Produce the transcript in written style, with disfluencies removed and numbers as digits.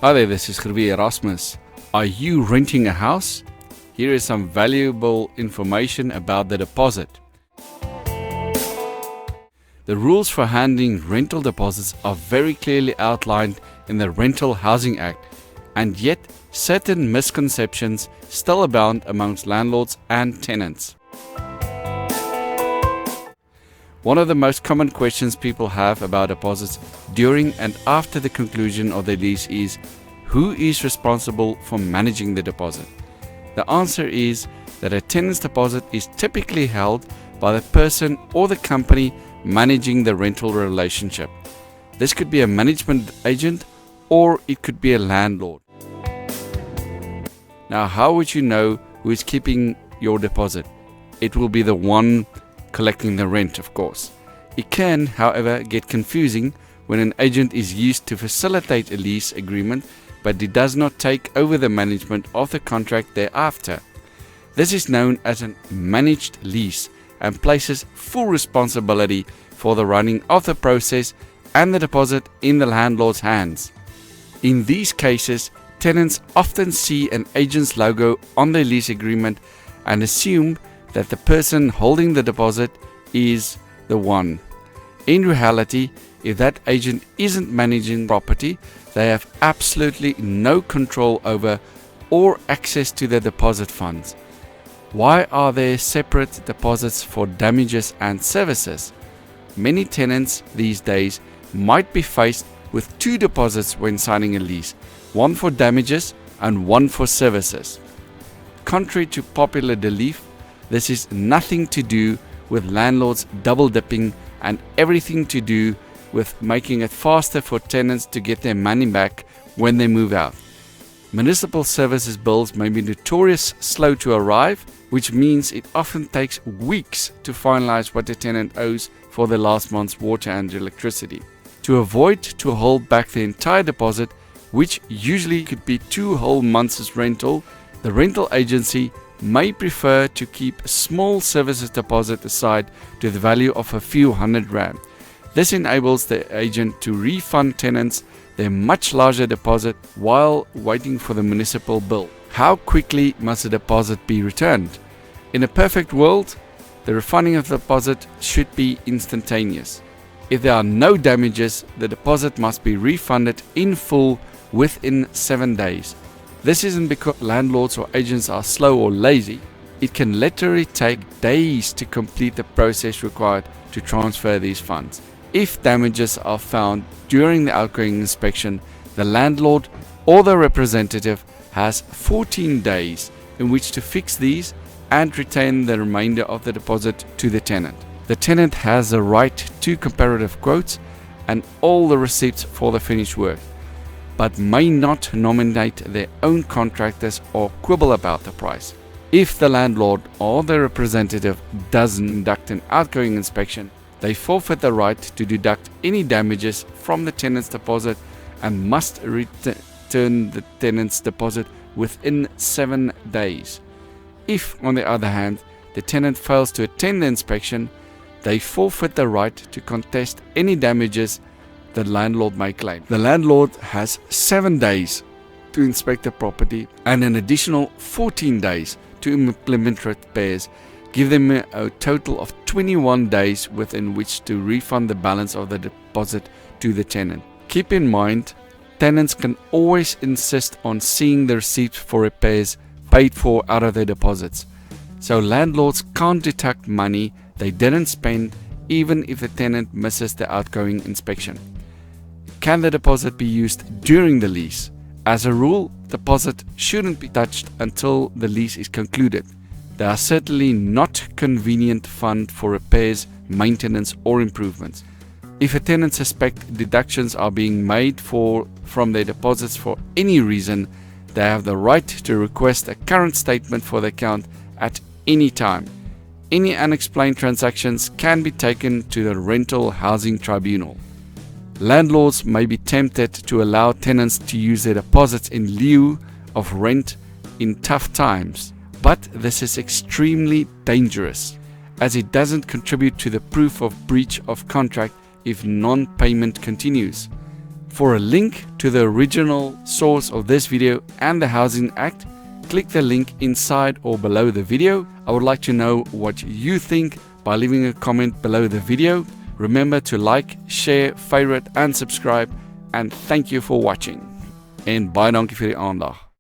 Hi there, this is Grové Erasmus. Are you renting a house? Here is some valuable information about the deposit. The rules for handling rental deposits are very clearly outlined in the Rental Housing Act, and yet certain misconceptions still abound amongst landlords and tenants. One of the most common questions people have about deposits during and after the conclusion of the lease is, who is responsible for managing the deposit? The answer is that a tenant's deposit is typically held by the person or the company managing the rental relationship. This could be a management agent or it could be a landlord. Now, how would you know who is keeping your deposit? It will be the one collecting the rent, of course. It can, however, get confusing when an agent is used to facilitate a lease agreement, but it does not take over the management of the contract thereafter. This is known as a managed lease and places full responsibility for the running of the process and the deposit in the landlord's hands. In these cases, tenants often see an agent's logo on their lease agreement and assume that the person holding the deposit is the one. In reality, if that agent isn't managing property, they have absolutely no control over or access to the deposit funds. Why are there separate deposits for damages and services? Many tenants these days might be faced with two deposits when signing a lease, one for damages and one for services. Contrary to popular belief, this is nothing to do with landlords double dipping and everything to do with making it faster for tenants to get their money back when they move out. Municipal services bills may be notorious slow to arrive, which means it often takes weeks to finalize what the tenant owes for the last month's water and electricity. To avoid to hold back the entire deposit, which usually could be 2 whole months' rental, the rental agency may prefer to keep a small services deposit aside to the value of a few £100. This enables the agent to refund tenants their much larger deposit while waiting for the municipal bill. How quickly must the deposit be returned? In a perfect world, the refunding of the deposit should be instantaneous. If there are no damages, the deposit must be refunded in full within 7 days. This isn't because landlords or agents are slow or lazy. It can literally take days to complete the process required to transfer these funds. If damages are found during the outgoing inspection, the landlord or the representative has 14 days in which to fix these and retain the remainder of the deposit to the tenant. The tenant has the right to comparative quotes and all the receipts for the finished work, but may not nominate their own contractors or quibble about the price. If the landlord or the representative doesn't conduct an outgoing inspection, they forfeit the right to deduct any damages from the tenant's deposit and must return the tenant's deposit within 7 days. If, on the other hand, the tenant fails to attend the inspection, they forfeit the right to contest any damages the landlord may claim. The landlord has 7 days to inspect the property and an additional 14 days to implement repairs, give them a total of 21 days within which to refund the balance of the deposit to the tenant. Keep in mind, tenants can always insist on seeing the receipt for repairs paid for out of their deposits. So landlords can't deduct money they didn't spend even if the tenant misses the outgoing inspection. Can the deposit be used during the lease? As a rule, deposit shouldn't be touched until the lease is concluded. They are certainly not convenient fund for repairs, maintenance or improvements. If a tenant suspects deductions are being made from their deposits for any reason, they have the right to request a current statement for the account at any time. Any unexplained transactions can be taken to the Rental Housing Tribunal. Landlords may be tempted to allow tenants to use their deposits in lieu of rent in tough times, but this is extremely dangerous as it doesn't contribute to the proof of breach of contract if non-payment continues. For a link to the original source of this video and the Housing Act, click the link inside or below the video. I would like to know what you think by leaving a comment below the video. Remember to like, share, favorite and subscribe, and thank you for watching. En baie dankie vir die aandag.